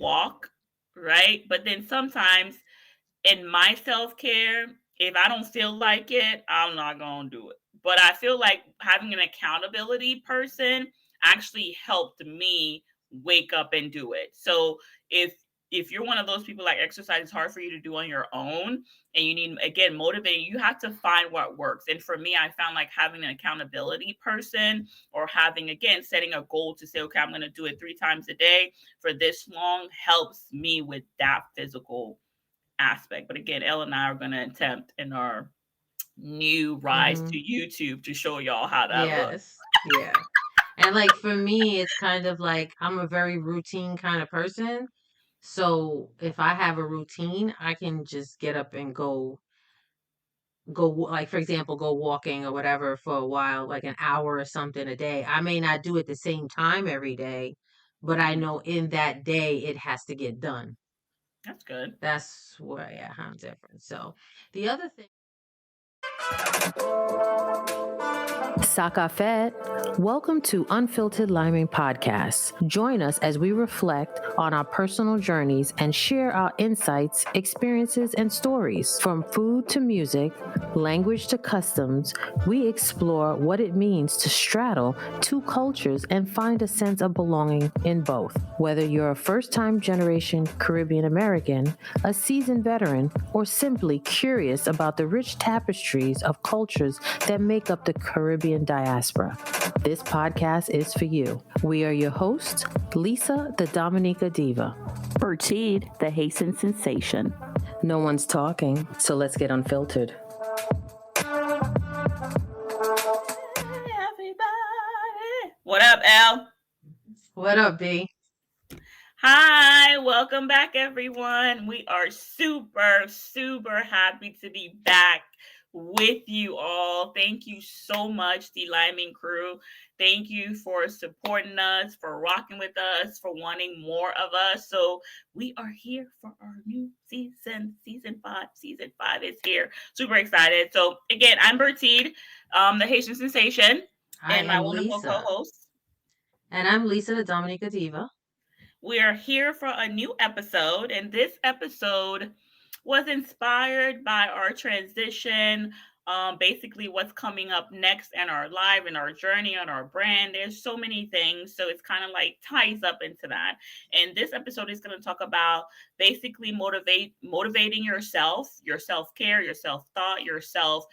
walk, right? But then sometimes in my self-care, if I don't feel like it, I'm not going to do it. But I feel like having an accountability person actually helped me wake up and do it. So if you're one of those people like exercise is hard for you to do on your own and you need again motivating, you have to find what works. And for me, I found like having an accountability person or having again setting a goal to say, okay, I'm going to do it 3 times a day for this long helps me with that physical aspect. But again, Elle and I are going to attempt in our new rise Mm-hmm. to YouTube to show y'all how that looks. Yes. Yeah. And like for me, it's kind of like I'm a very routine kind of person. So if I have a routine, I can just get up and like for example, go walking or whatever for a while, like an hour or something a day. I may not do it the same time every day, but I Mhm. know in that day it has to get done. That's good. That's where yeah, I'm different. So the other thing. Sakafet, welcome to Unfilteredlimin podcast. Join us as we reflect on our personal journeys and share our insights, experiences, and stories. From food to music, language to customs, we explore what it means to straddle two cultures and find a sense of belonging in both. Whether you're a first-time generation Caribbean American, a seasoned veteran, or simply curious about the rich tapestries of cultures that make up the Caribbean diaspora, this podcast is for you. We are your hosts, Lisa, the Dominica Diva. Bertide, the Haitian sensation. No one's talking, so let's get unfiltered. Everybody. What up, Elle? What up, B? Hi, welcome back, everyone. We are super, super happy to be back with you all. Thank you so much, DLiminCrew. Thank you for supporting us, for rocking with us, for wanting more of us. So we are here for our new season, season 5. Season 5 is here. Super excited. So again, I'm Bertide, the Haitian sensation, I and my am wonderful Lisa. co-host. And I'm Lisa, the Dominica Diva. We are here for a new episode, and this episode was inspired by our transition. Basically, what's coming up next in our life, in our journey, on our brand. There's so many things, so it's kind of like ties up into that. And this episode is going to talk about basically motivating yourself, your self care, your self thought, yourself,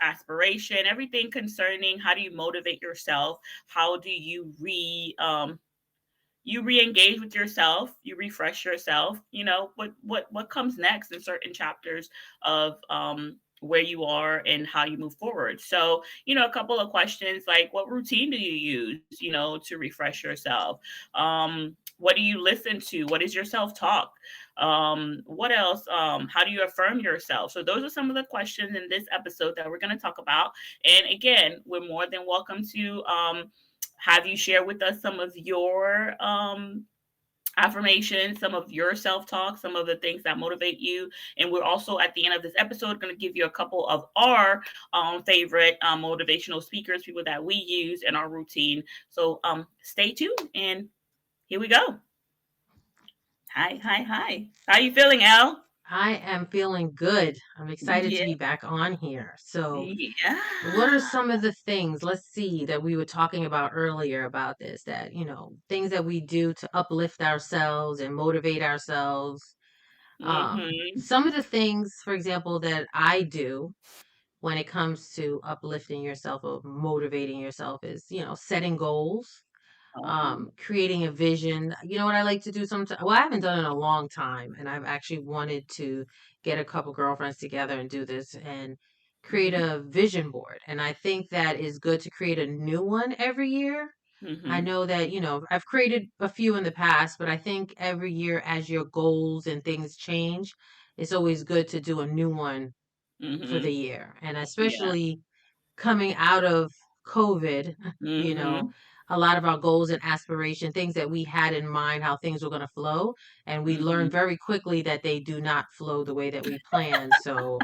aspiration, everything concerning how do you motivate yourself, how do you re-engage with yourself, you refresh yourself, what comes next in certain chapters of where you are and how you move forward. So a couple of questions like what routine do you use to refresh yourself, what do you listen to, what is your self-talk, what else, how do you affirm yourself? So those are some of the questions in this episode that we're going to talk about. And again, we're more than welcome to have you share with us some of your affirmations, some of your self talk, some of the things that motivate you. And we're also at the end of this episode going to give you a couple of our favorite motivational speakers, people that we use in our routine. So stay tuned and here we go. Hi, hi, hi. How you feeling, Elle? I am feeling good. I'm excited to Yeah. be back on here. So, Yeah. what are some of the things, let's see, that we were talking about earlier about this, that, things that we do to uplift ourselves and motivate ourselves? Mm-hmm. Some of the things, for example, that I do when it comes to uplifting yourself or motivating yourself is, setting goals, Oh. creating a vision. You know what I like to do sometimes? Well, I haven't done it in a long time, and I've actually wanted to get a couple girlfriends together and do this and create Mm-hmm. a vision board. And I think that is good to create a new one every year. I Mm-hmm. know that, I've created a few in the past, but I think every year as your goals and things change, it's always good to do a new one for the Mm-hmm. year. And Yeah. especially coming out of COVID, you know, Mm-hmm. a lot of our goals and aspiration, things that we had in mind, how things were going to flow. And we learned Mm-hmm. very quickly that they do not flow the way that we planned. So,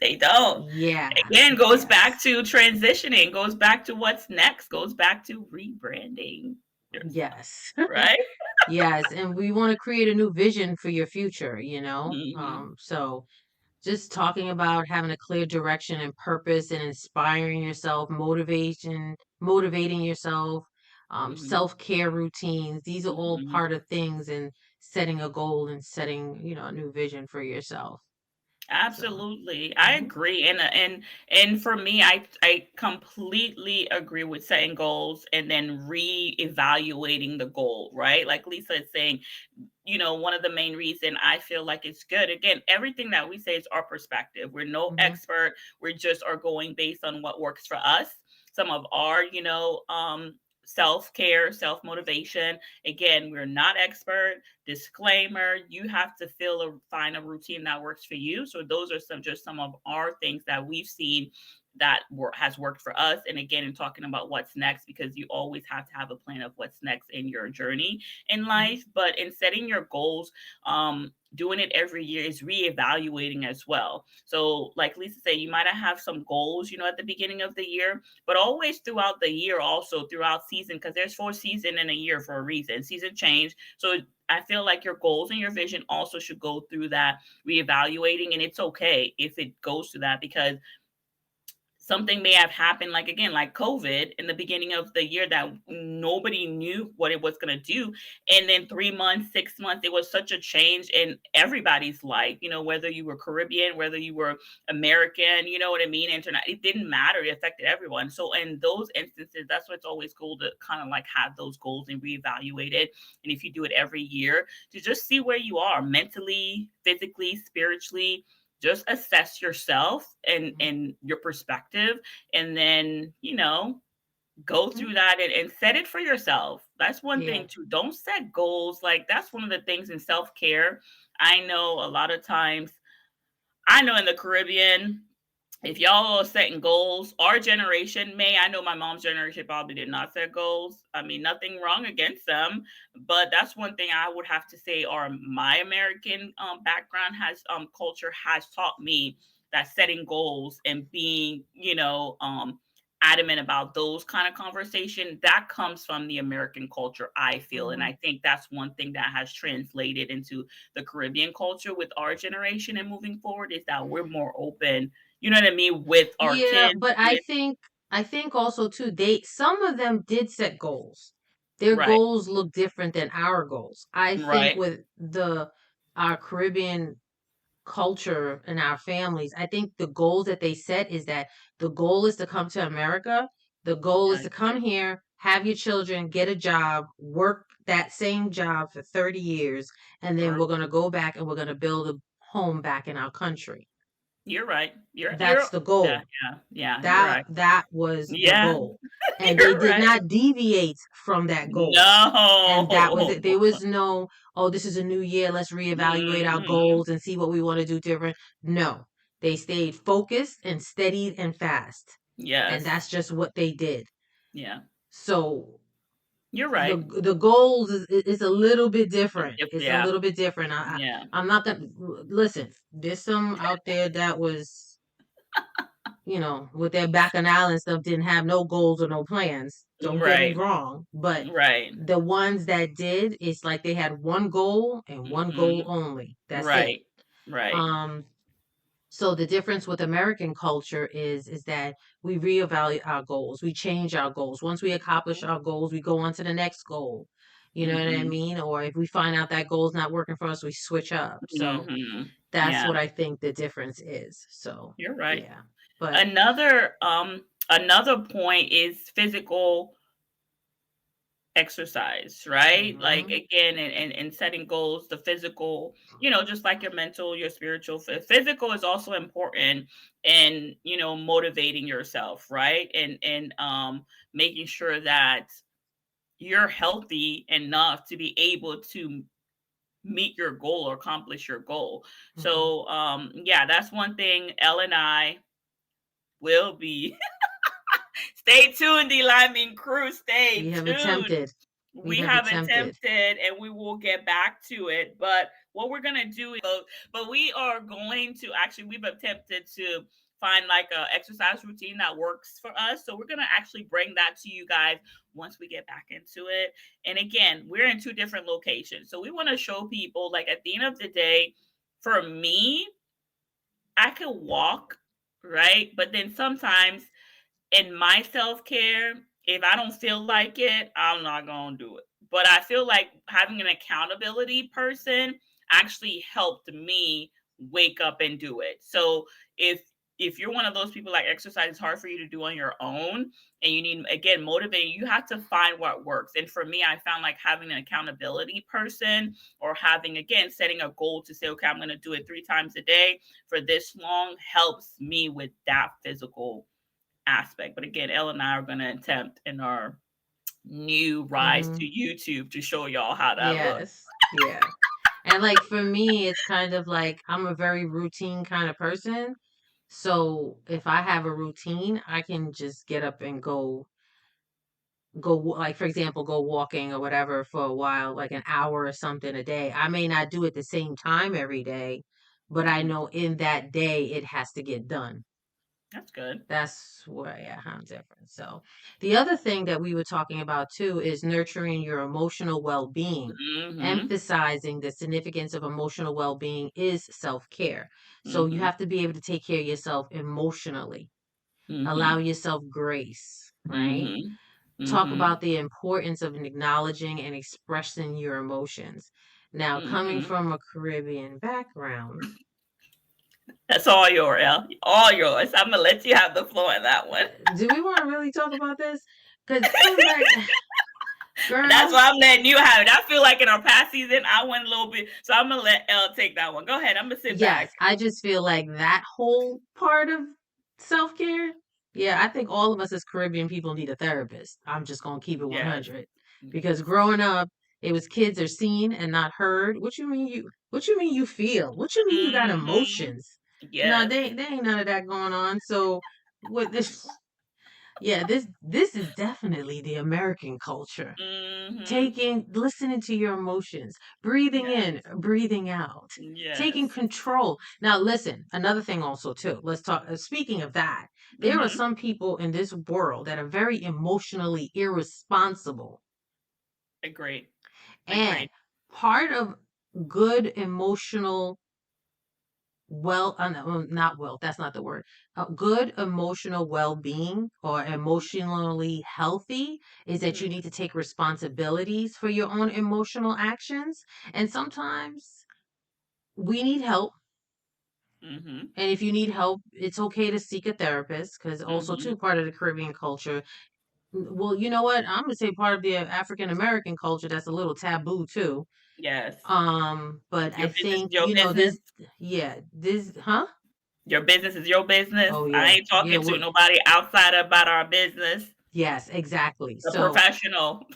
They don't. yeah, Again, goes yes, back to transitioning, goes back to what's next, goes back to rebranding yourself, yes. right? Yes, and we want to create a new vision for your future, Hmm. So just talking about having a clear direction and purpose and inspiring yourself, motivating yourself, Hmm. self-care routines. These are all Hmm. part of things in setting a goal and setting, a new vision for yourself. So, Absolutely. I mhm, agree. And for me, I completely agree with setting goals and then re-evaluating the goal, right? Like Lisa is saying, one of the main reason I feel like it's good. Again, everything that we say is our perspective. We're no mhm, expert. We just are going based on what works for us. Some of our, self-care, self-motivation. Again, we're not expert. Disclaimer, you have to find a routine that works for you. So those are some of our things that we've seen that has worked for us. And again, in talking about what's next, because you always have to have a plan of what's next in your journey in mhm, life. But in setting your goals, doing it every year is reevaluating as well. So, like Lisa said, you might have some goals, at the beginning of the year, but always throughout the year, also throughout season, because there's 4 seasons in a year for a reason. Season change. So I feel like your goals and your vision also should go through that reevaluating, and it's okay if it goes to that because something may have happened, like again, like COVID in the beginning of the year, that nobody knew what it was going to do. And then 3 months, 6 months, it was such a change in everybody's life, whether you were Caribbean, whether you were American, you know what I mean? Internet, it didn't matter. It affected everyone. So in those instances, that's why it's always cool to kind of like have those goals and reevaluate it. And if you do it every year, to just see where you are mentally, physically, spiritually, just assess yourself and mhm. and your perspective, and then go Mhm. through that and set it for yourself. That's one Yeah. thing too. Don't set goals. Like that's one of the things in self-care. I know a lot of times, I know in the Caribbean, if y'all are setting goals, our generation may, I know my mom's generation probably did not set goals. I mean, nothing wrong against them, but that's one thing I would have to say, or my American background has culture has taught me that setting goals and being, adamant about those kind of conversation, that comes from the American culture, I feel. And Mhm. I think that's one thing that has translated into the Caribbean culture with our generation and moving forward, is that we're more open, you know what I mean, with our Yeah, kids, but I with think I think also too, some of them did set goals. Their right, goals look different than our goals. I think right, with the our Caribbean culture and our families, I think the goals that they set is that the goal is to come to America. The goal is I to come agree. here, have your children, get a job, work that same job for 30 years, and then True. we're going to go back and we're going to build a home back in our country. You're right. You're That's the yeah, goal. yeah, yeah, you're That right. that was the Yeah, goal. And they you're did right. not deviate from that goal. And that was No. it. There was no, oh, this is a new year, let's reevaluate our Mhm. goals and see what we want to do different. No. They stayed focused and steady and fast. And Yes. that's just what they did. Yeah. So You're the right. the goals is a little bit different. It's a Yeah. little bit different. Yeah. I'm not gonna listen. There's some out there that was, with their bacchanal and stuff, didn't have no goals or no plans. Don't get me Right. wrong. But Right. the ones that did, it's like they had one goal and one goal Mhm. only. That's it. Right. Right. Um, so the difference with American culture is that we reevaluate our goals. We change our goals. Once we accomplish our goals, we go on to the next goal. You know what I Mhm. mean? Or if we find out that goal is not working for us, we switch up. So Mhm. that's Yeah, what I think the difference is. So you're right. yeah. But Another point is physical exercise, right? Like mhm. again, and setting goals, the physical, just like your mental, your spiritual, physical is also important, and motivating yourself, right? And making sure that you're healthy enough to be able to meet your goal or accomplish your goal. Mhm. So yeah, that's one thing. Elle and I will be stay tuned, DLiminCrew, stay We have tuned. attempted. We We have have attempted. attempted and we will get back to it. But what we're going to do is, but we are going to actually, we've attempted to find like a exercise routine that works for us. So we're gonna actually bring that to you guys once we get back into it. And again, we're in two different locations. So we want to show people like at the end of the day, for me, I could walk, right? But then sometimes in my self care, if I don't feel like it, I'm not going to do it. But I feel like having an accountability person actually helped me wake up and do it. So if you're one of those people like exercise is hard for you to do on your own and you need again motivating, you have to find what works. And for me, I found like having an accountability person or having again setting a goal to say, okay, I'm going to do it 3 times a day for this long helps me with that physical aspect. But again, Elle and I are going to attempt in our new rise Mm-hmm. to YouTube to show y'all how that looks. Yes. Yeah. And like for me, it's kind of like I'm a very routine kind of person. So if I have a routine, I can just get up and like for example, go walking or whatever for a while, like an hour or something a day. I may not do it the same time every day, but I Mhm. know in that day it has to get done. That's good. That's where, yeah, I'm different. So, the other thing that we were talking about too is nurturing your emotional well being. Mhm. Emphasizing the significance of emotional well being is self care. So, you Mhm. have to be able to take care of yourself emotionally, allow Mhm. yourself grace, right? Mhm. Talk Mhm. about the importance of acknowledging and expressing your emotions. Now, coming Mhm. from a Caribbean background, That's all yours, Elle. All yours. I'm gonna let you have the floor in that one. do we want to really talk about this? Because coming back, That's girl, why I'm letting you have it. I feel like in our past season, I went a little bit, so I'm gonna let Elle take that one. Go ahead. I'm gonna sit back. yes, I just feel like that whole part of self-care, yeah, I think all of us as Caribbean people need a therapist. I'm just gonna keep it Yes. 100. Because Yes. growing up, it was kids are seen and not heard. What you mean you feel? What you mean you got Mhm. emotions? No, Yes. they ain't none of that going on. So with this yeah, this is definitely the American culture. Mhm. Listening to your emotions, breathing Yes. in, breathing out, taking Yes. control. Now, listen, another thing also, too. Let's talk. Speaking of that, there are Mhm. some people in this world that are very emotionally irresponsible. Agreed. And Agreed. part of good emotional no, not well, that's not the word. Good emotional well-being or Mhm. emotionally healthy is that you Mhm. need to take responsibilities for your own emotional actions. And sometimes we need help. Mhm. And if you need help, it's okay to seek a therapist because also too Mhm. part of the Caribbean culture. Well, you know what? I'm gonna say part of the African American culture that's a little taboo too. Yes. But I Your business is think, your business. this, yeah, this, huh? Your business is your business. Oh I yeah, ain't yeah. talking to nobody outside about our business. Yes, exactly. A So, professional.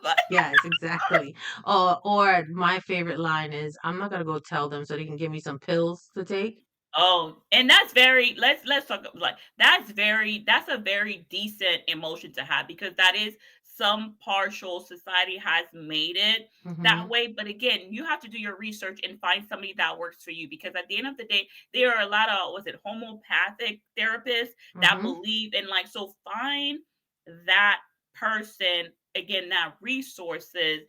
But yes, exactly. Or my favorite line is, "I'm not gonna go tell them so they can give me some pills to take." oh, and that's very let's talk like that's a very decent emotion to have because that is some partial society has made it that Mhm, way. But again, you have to do your research and find somebody that works for you because at the end of the day, there are a lot of was it homeopathic therapists that mhm, believe in like so find that person again that resources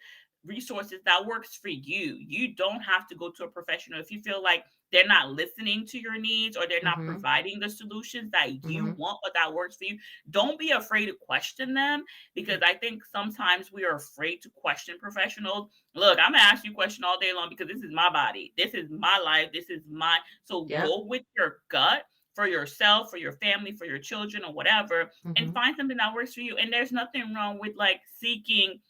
that works for you. You don't have to go to a professional if you feel like they're not listening to your needs or they're not mhm, providing the solutions that you mhm, want or that works for you. Don't be afraid to question them because I think sometimes we are afraid to question professionals. Look, I'm gonna ask you a question all day long because this is my body, this is my life, this is my so yep, go with your gut for yourself, for your family, for your children, or whatever, and mhm, find something that works for you. And there's nothing wrong with like seeking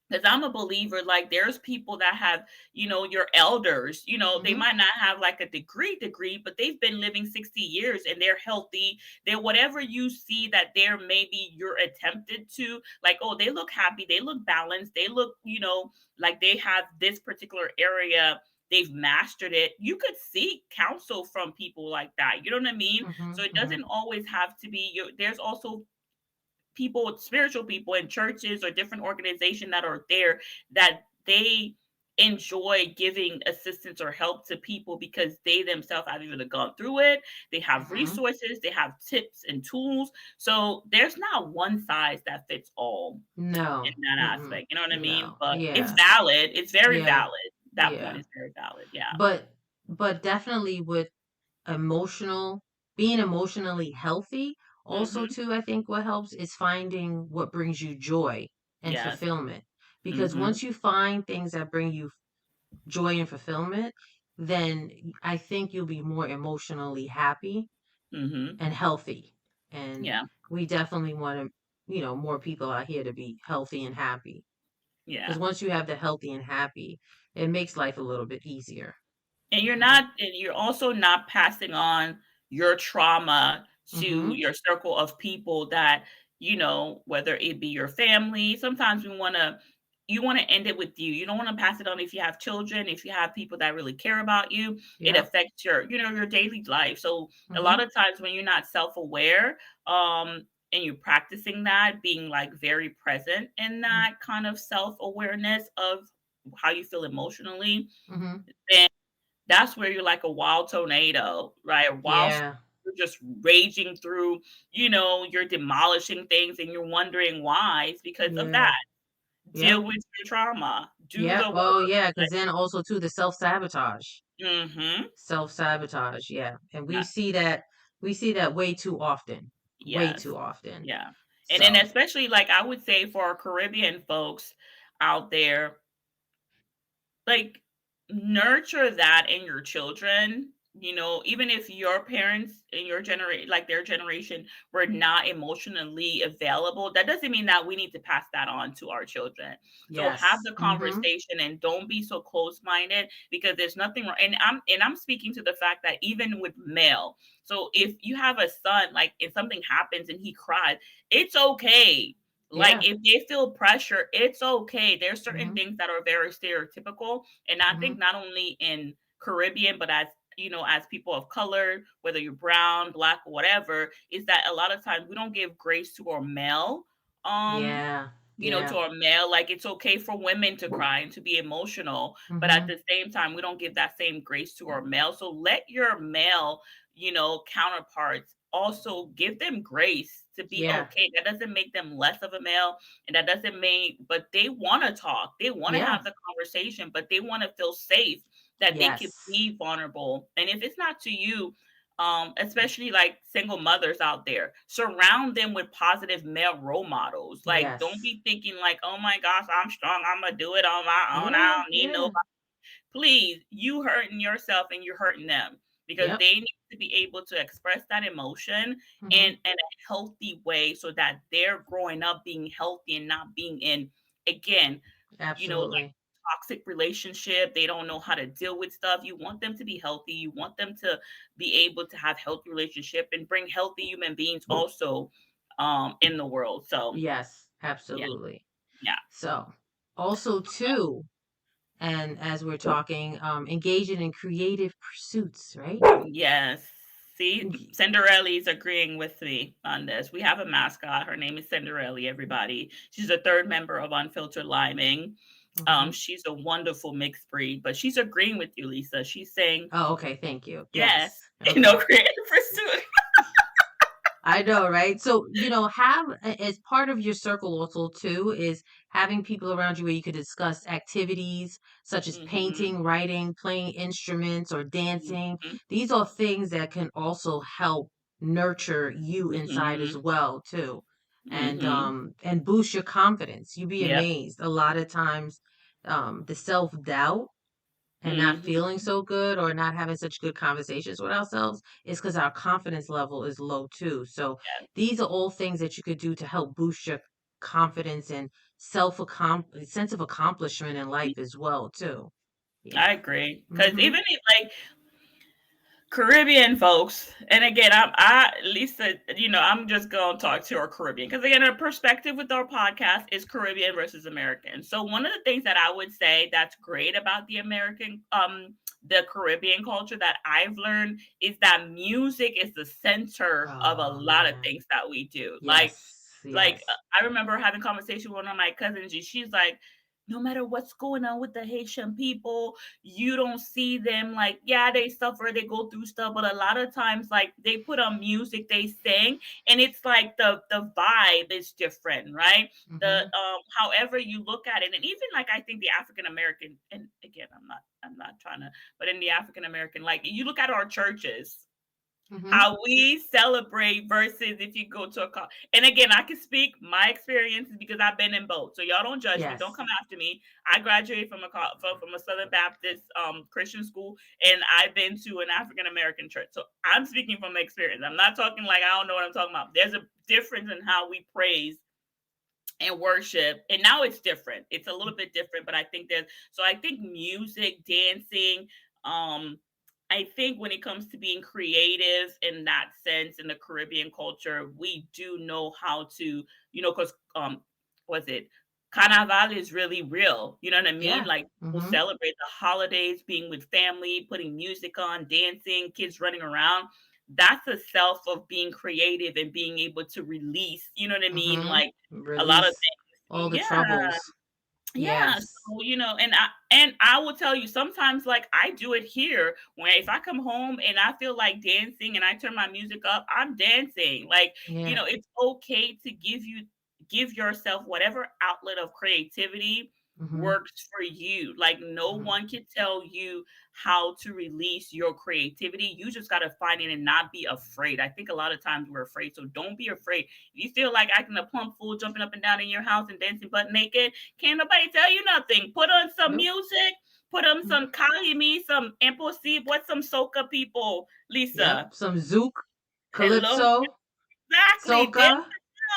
because I'm a believer, like there's people that have, your elders, they mhm, might not have like a degree, but they've been living 60 years and they're healthy. They're whatever you see that they're maybe you're attempted to, like, oh, they look happy, they look balanced, they look, like they have this particular area. They've mastered it. You could seek counsel from people like that. You know what I mean? So mhm, it mhm, doesn't always have to be there's also people, spiritual people in churches or different organizations that are there that they enjoy giving assistance or help to people because they themselves have either gone through it, they have Mhm. resources, they have tips and tools. So there's not one size that fits all in No. that Mm-mm. aspect. You know what I mean? No. But it's Yeah. valid. It's very Yeah. valid. That point Yeah. is very valid. Yeah. But definitely with emotional being emotionally healthy also Mhm. too, I think what helps is finding what brings you joy and Yes. fulfillment. Because Mhm. once you find things that bring you joy and fulfillment, then I think you'll be more emotionally happy Mhm. and healthy. And Yeah. we definitely want to, more people out here to be healthy and happy. Because Yeah. once you have the healthy and happy, it makes life a little bit easier. And You know. you're also not passing on your trauma to Mhm. your circle of people that, whether it be your family. Sometimes you want to end it with you. You don't want to pass it on if you have children, if you have people that really care about you. It Yep. affects your daily life. So a lot Mhm. of times when you're not self-aware, and you're practicing that, being like very present in Mhm. that kind of self-awareness of how you feel emotionally, Mhm. then that's where you're like a wild tornado, right? A wild Yeah. you're just raging through, you're demolishing things and you're wondering why. It's because of that. Yeah. Deal Yep. with your trauma. Do Yep. the Oh, work. yeah. Because then also too the self-sabotage. Mhm. Self-sabotage, yeah. And we Yeah. see that way too often. Way Yes. too often. Yeah. And then So, especially like I would say for our Caribbean folks out there, like, nurture that in your children, even if your parents in your generation, like their generation, were not emotionally available, that doesn't mean that we need to pass that on to our children. So have yes. the Mhm. conversation and don't be so close-minded, because there's nothing wrong. And I'm speaking to the fact that even with male, so if you have a son, like if something happens and he cries, it's okay. Like, Yeah. if they feel pressure, it's okay. There's certain Mhm. things that are very stereotypical, and I think Mhm. not only in Caribbean, but as people of color, whether you're brown, black, or whatever, is that a lot of times we don't give grace to our male, um, Yeah. to Yeah. our male. Like, it's okay for women to cry and to be emotional, but at Mhm. the same time, we don't give that same grace to our male. So let your male, counterparts also give them grace to be Yeah. okay. That doesn't make them less of a male, and that doesn't mean, but they want to talk, they want to Yeah. have the conversation, but they want to feel safe that they can Yes. be vulnerable. And if it's not to you, especially like single mothers out there, surround them with positive male role models. Like, don't Yes. be thinking like, oh my gosh, I'm strong, I'm gonna do it on my own, I Yeah. don't need Yeah. nobody. Please, you hurting yourself and you're hurting them, because Yep. they need to be able to express that emotion in Mhm. a healthy way, so that they're growing up being healthy and not being in, again, like Absolutely. toxic relationship. They don't know how to deal with stuff. You want them to be healthy. You want them to be able to have healthy relationship and bring healthy human beings also in the world. So Yes. yeah, Absolutely. yeah. So, also too, and as we're talking, engaging in creative pursuits, right? Yes. See, Cinderella's agreeing with me on this. We have a mascot. Her name is Cinderella, everybody. She's a third member of Unfiltered Liming. Mhm. She's a wonderful mixed breed, but she's agreeing with you, Lisa. She's saying, Oh, okay. Thank you. yes, Yes. Okay. creative pursuit. I know, right? So, have as part of your circle also too is having people around you where you could discuss activities such as Mhm, painting, writing, playing instruments, or dancing. mhm, These are things that can also help nurture you inside as mhm, well too. mhm. And boost your confidence. You'd be Yep. amazed. A lot of times the self-doubt and not Mhm. feeling so good or not having such good conversations with ourselves is because our confidence level is low too. So these are all things that you could do to help boost your confidence and sense of accomplishment in life as well too. Yeah. I agree. Because Mm-hmm. even if, like, Caribbean folks, and again, Lisa, I'm just gonna talk to our Caribbean, because again, our perspective with our podcast is Caribbean versus American. So one of the things that I would say that's great about the Caribbean culture that I've learned is that music is the center of a Oh lot of man. things that we do. Like, Yes. Yes. I remember having a conversation with one of my cousins, and she's like, no matter what's going on with the Haitian people, you don't see them like, yeah, they suffer, they go through stuff, but a lot of times, like they put on music, they sing, and it's like the vibe is different, right? The Mm-hmm. however you look at it, and even like I think the African American, and again, I'm not trying to, but in the African American, like you look at our churches, Mm-hmm. how we celebrate versus if you go to a and again, I can speak my experiences because I've been in both. So y'all don't judge me. Don't Yes. come after me. I graduated from from a Southern Baptist Christian school, and I've been to an African American church. So I'm speaking from experience. I'm not talking like I don't know what I'm talking about. There's a difference in how we praise and worship, and now it's different, it's a little bit different, but I think there's, so I think music, dancing, um I think when it comes to being creative in that sense, in the Caribbean culture, we do know how to, because was it, carnaval is really real, you know what I mean, Yeah. like people Mm-hmm. celebrate the holidays, being with family, putting music on, dancing, kids running around. That's a self of being creative and being able to release, you know what I mean, Mm-hmm. like a lot of Release all things. the Yeah, troubles. yeah. Yes. So, and I will tell you sometimes, like I do it here, where if I come home and I feel like dancing and I turn my music up, I'm dancing. Like, Yeah. it's okay to give yourself whatever outlet of creativity Mm-hmm. works for you. Like no Mm-hmm. one can tell you how to release your creativity. You just got to find it and not be afraid. I think a lot of times we're afraid. So don't be afraid. If you feel like acting a plump fool, jumping up and down in your house and dancing butt naked, can't nobody tell you nothing. Put on some Nope. music, put on Mm-hmm. some Kalimi, some Impossible, what's some soca people, Yep. Lisa? Some Zouk, Hello? Calypso, Exactly. Dance Soca.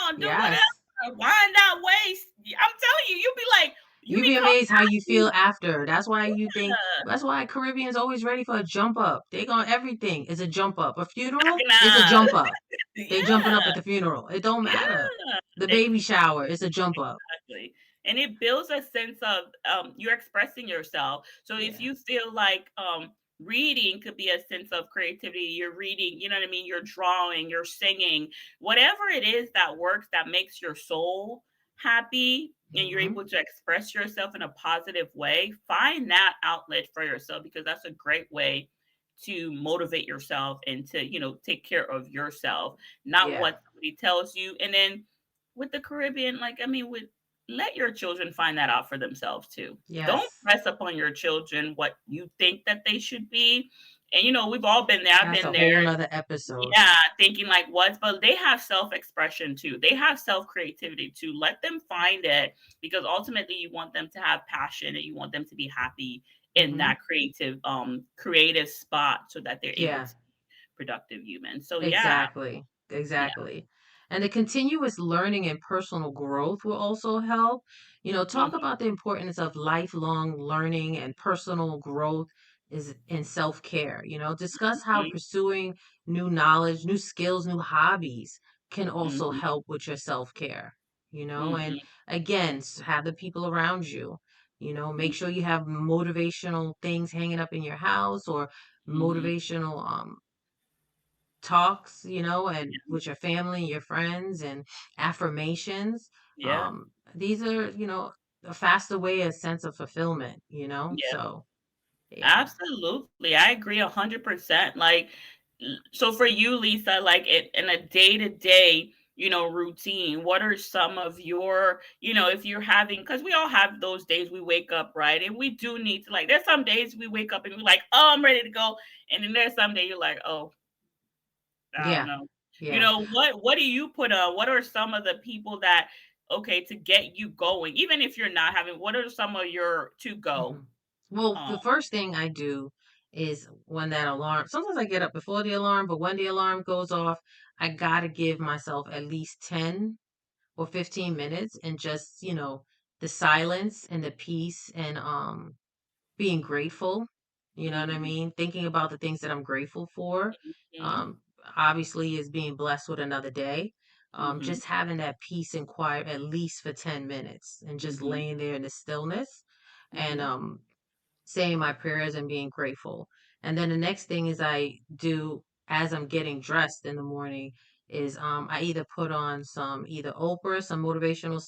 around, do Yes. whatever. Wind that waist. I'm telling you, you'll be like, you You'd be become amazed how you feel happy. after. That's why you think, Yeah. that's why Caribbeans always ready for a jump up. They gonna everything is a jump up. A funeral is a Bacchanal. jump up. They jumping up Yeah. at the funeral. It don't matter. Yeah. The baby shower is a jump up. Exactly. And it builds a sense of you're expressing yourself. So if Yeah. you feel like reading could be a sense of creativity, you're reading, you know what I mean, you're drawing, you're singing, whatever it is that works, that makes your soul happy and you're Hmm. able to express yourself in a positive way, find that outlet for yourself because that's a great way to motivate yourself and to, take care of yourself, not Yeah. what somebody tells you. And then with the Caribbean, like I mean, with let your children find that out for themselves too. Don't Yes. press upon your children what you think that they should be. And we've all been there. I've That's been a there. whole nother episode. Yeah, thinking like what, but they have self-expression too. They have self-creativity too. Let them find it because ultimately you want them to have passion and you want them to be happy in Hmm. that creative spot so that they're able Yeah. to be productive humans. So yeah. Exactly. Yeah. Exactly. And the continuous learning and personal growth will also help. Talk Mhm. about the importance of lifelong learning and personal growth is in self-care. Discuss how Mhm. pursuing new knowledge, new skills, new hobbies can also Mhm. help with your self-care. And Mhm. again, have the people around you. Make sure you have motivational things hanging up in your house or Mhm. motivational talks, and with your family, your friends, and affirmations. Yeah. These are, a faster way, a sense of fulfillment. Yeah. So, yeah. Absolutely. I agree 100%. Like, so for you, Lisa, like in a day to day, routine, what are some of your, if you're having, because we all have those days we wake up, right? And we do need to, like, there's some days we wake up and we're like, oh, I'm ready to go. And then there's some day you're like, oh, I don't Yeah. know. Yeah. What do you put on? What are some of the people that, okay, to get you going, even if you're not having, what are some of your to go? Hmm. Well, Um, the first thing I do is when that alarm, sometimes I get up before the alarm, but when the alarm goes off, I gotta give myself at least 10 or 15 minutes and just, the silence and the peace and being grateful, you know what I mhm, mean? Thinking about the things that I'm grateful for, mhm, um, obviously is being blessed with another day. mhm, Just having that peace and quiet at least for 10 minutes and just mhm, laying there in the stillness and mhm, saying my prayers and being grateful. And then the next thing is I do as I'm getting dressed in the morning is I either put on some either Oprah, some motivational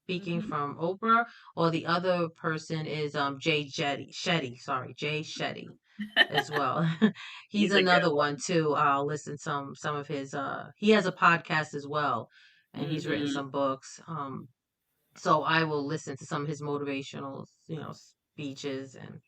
speaking Mhm. from Oprah, or the other person is Jay Shetty, sorry, Jay Shetty as well. He's He's a good another one one. too. I'll listen some of his he has a podcast as well, and he's written Mhm. some books. So I will listen to some of his motivational, speeches. And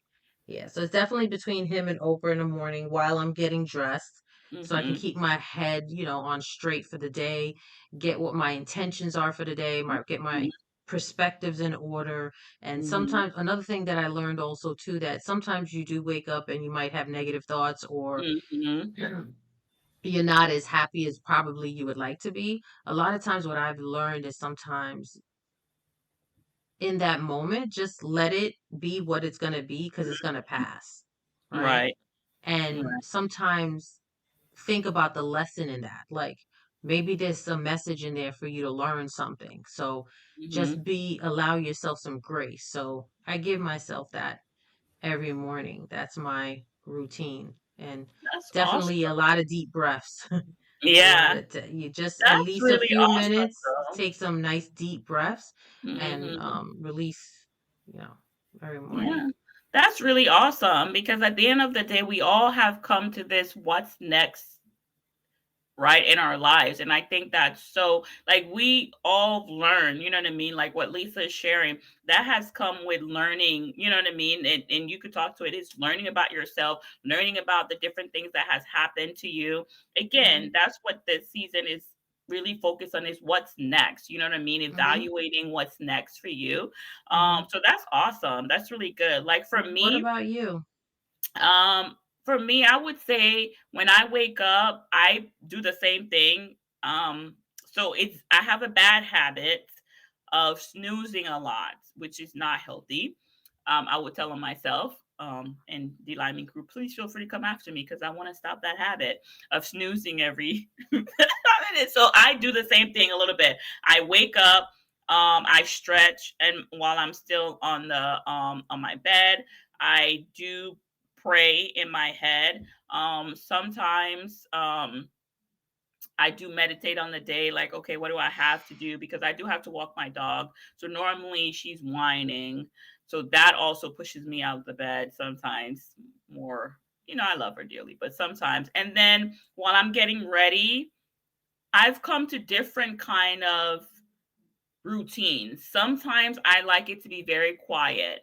yeah, so it's definitely between him and Oprah in the morning while I'm getting dressed, so I can Mhm. keep my head, on straight for the day, get what my intentions are for the day, get my Mhm. perspectives in order. And Mhm. sometimes another thing that I learned also too, that sometimes you do wake up and you might have negative thoughts, or Mhm. you're not as happy as probably you would like to be. A lot of times what I've learned is sometimes in that moment, just let it be what it's gonna be, because it's gonna pass, right? Right. And Right. sometimes think about the lesson in that. Like, maybe there's some message in there for you to learn something. So just Mhm. allow yourself some grace. So I give myself that every morning. That's my routine. And That's definitely a awesome. lot of deep breaths. A lot Yeah. of you just at That's least a really few awesome, minutes, though. take some nice deep breaths, and Mhm. release, every morning. Yeah. That's really awesome because at the end of the day, we all have come to this what's next, right, in our lives. And I think that's so, like, we all learn, you know what I mean? Like what Lisa is sharing, that has come with learning, you know what I mean? And you could talk to it, is learning about yourself, learning about the different things that has happened to you. Hmm. Again, that's what this season is really focused on, is what's next. You know what I mean? Hmm. Evaluating what's next for you. Hmm. So that's awesome. That's really good. Like for What me, about you? um, I would say when I wake up, I do the same thing. So I have a bad habit of snoozing a lot, which is not healthy. I would tell on myself. And DLiminCrew, please feel free to come after me because I want to stop that habit of snoozing every minute. So I do the same thing a little bit. I wake up, I stretch, and while I'm still on my bed, I do pray in my head. Sometimes I do meditate on the day, like, okay, what do I have to do? Because I do have to walk my dog. So normally she's whining. So that also pushes me out of the bed sometimes more. I love her dearly, but sometimes. And then while I'm getting ready, I've come to different kind of routines. Sometimes I like it to be very quiet,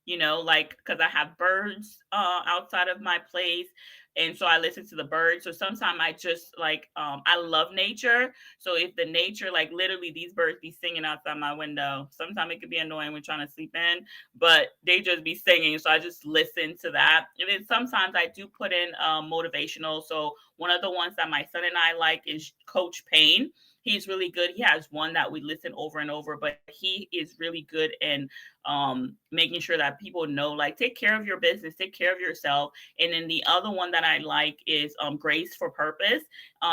like because I have birds outside of my place. And so I listen to the birds. So sometimes I just like, I love nature. So if the nature, like literally these birds be singing outside my window, sometimes it could be annoying when trying to sleep in, but they just be singing. So I just listen to that. And then sometimes I do put in motivational. So one of the ones that my son and I like is Coach Payne. He's really good. He has one that we listen over and over, but he is really good in making sure that people know, like, take care of your business, take care of yourself. And then the other one that I like is Grace for Purpose,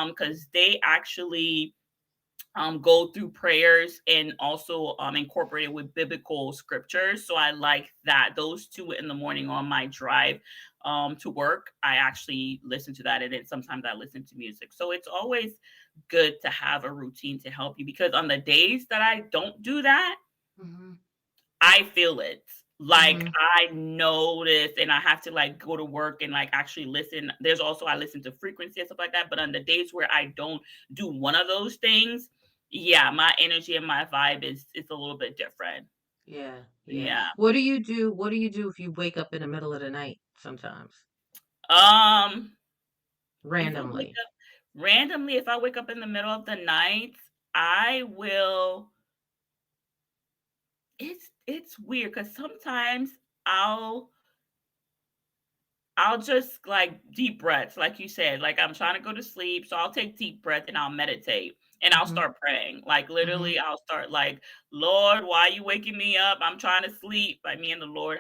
because they actually go through prayers and also incorporate it with biblical scriptures. So I like that. Those two in the morning on my drive to work, I actually listen to that. And then sometimes I listen to music. So it's always good to have a routine to help you, because on the days that I don't do that, Hmm. I feel it. Like, Hmm. I notice, and I have to like go to work and like actually listen. There's also, I listen to frequency and stuff like that. But on the days where I don't do one of those things, yeah, my energy and my vibe is a little bit different. Yeah, yeah. Yeah. What do you do if you wake up in the middle of the night sometimes? Um, if I wake Randomly. up randomly, if I wake up in the middle of the night, I will it's weird because sometimes I'll I'll just like deep breaths, like you said, like I'm trying to go to sleep. So I'll take deep breath and I'll meditate and I'll Hmm. start praying. Like Hmm. literally, I'll start like, Lord, why are you waking me up? I'm trying to sleep. Like me and the Lord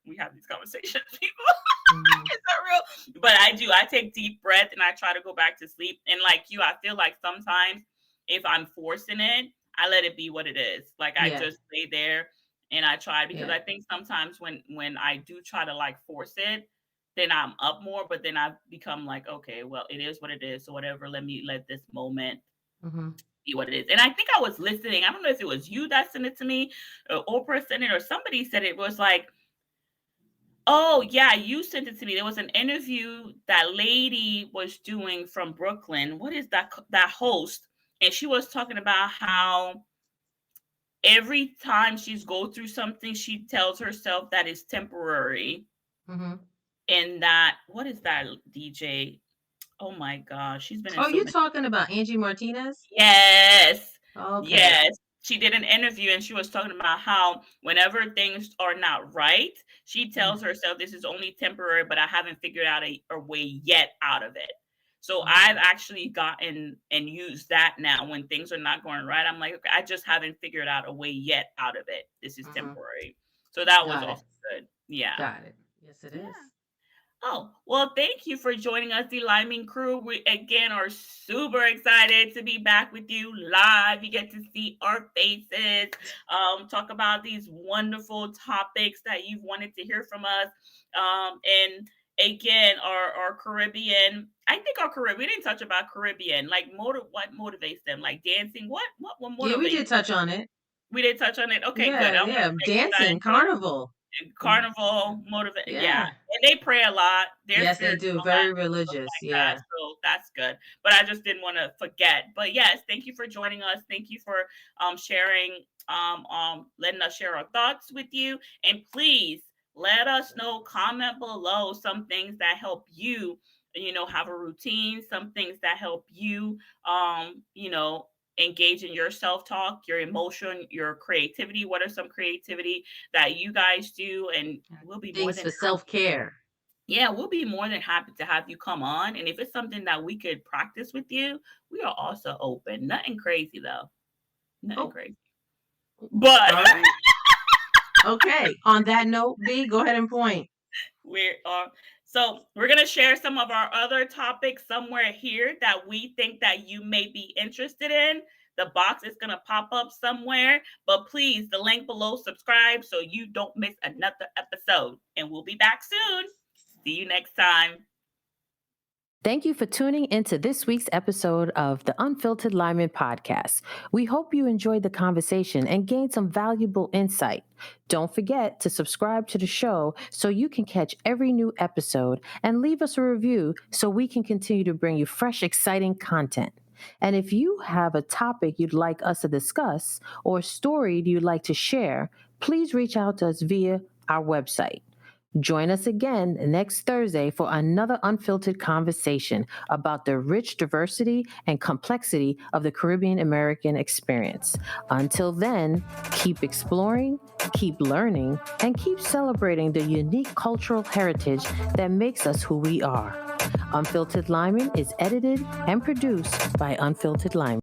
we have these conversations, people. Hmm. It's not real. But I take deep breath and I try to go back to sleep. And like you, I feel like sometimes if I'm forcing it, I let it be what it is. Like I Yeah, just stay there and I try, because yeah. I think sometimes when I do try to like force it, then I'm up more, but then I've become like, okay, well, it is what it is. So whatever, let me let this moment Hmm. be what it is. And I think I was listening. I don't know if it was you that sent it to me, or Oprah sent it, or somebody said it was like, oh yeah, you sent it to me. There was an interview that lady was doing from Brooklyn. What is that host? And she was talking about how every time she's go through something, she tells herself that it's temporary. Mm-hmm. And that, what is that DJ? Oh my gosh, she's been in Oh, so you many. talking about Angie Martinez? Yes. Okay. Yes. She did an interview and she was talking about how whenever things are not right, she tells herself this is only temporary, but I haven't figured out a way yet out of it. So I've Okay. actually gotten and used that now when things are not going right. I'm like, okay, I just haven't figured out a way yet out of it. This is Mm-hmm. temporary. So that was Got it. also good. Yeah. Got it. Yes, it Yeah. is. Oh, well, thank you for joining us, DLiminCrew. We again are super excited to be back with you live. You get to see our faces, talk about these wonderful topics that you've wanted to hear from us. And again, our Caribbean, I think our Caribbean, we didn't touch about Caribbean, like what motivates them, like dancing. What Yeah, we motivates? did touch on it. We didn't touch on it. Okay, good. Yeah, I want yeah. to make sure that I Dancing, carnival. carnival motivate, yeah, Yeah. and they pray a lot. They're Yes, they spiritual do. and Very stuff religious. like that, Yeah. so that's good. But I just didn't want to forget. But yes, thank you for joining us. Thank you for sharing, letting us share our thoughts with you. And please let us know, comment below some things that help you, have a routine, some things that help you, engage in your self-talk, your emotion, your creativity. What are some creativity that you guys do? And we'll be more Things than for self-care. yeah, we'll be more than happy to have you come on. And if it's something that we could practice with you, we are also open. Nothing crazy though. Nothing Oh, crazy. But all right. Okay. On that note, B, go ahead and point. we're gonna share some of our other topics somewhere here that we think that you may be interested in. The box is gonna pop up somewhere, but please, the link below, subscribe so you don't miss another episode. And we'll be back soon. See you next time. Thank you for tuning into this week's episode of the Unfiltered Limin podcast. We hope you enjoyed the conversation and gained some valuable insight. Don't forget to subscribe to the show so you can catch every new episode and leave us a review so we can continue to bring you fresh, exciting content. And if you have a topic you'd like us to discuss or a story you'd like to share, please reach out to us via our website. Join us again next Thursday for another unfiltered conversation about the rich diversity and complexity of the Caribbean American experience. Until then, keep exploring, keep learning, and keep celebrating the unique cultural heritage that makes us who we are. Unfiltered Limin is edited and produced by Unfiltered Limin.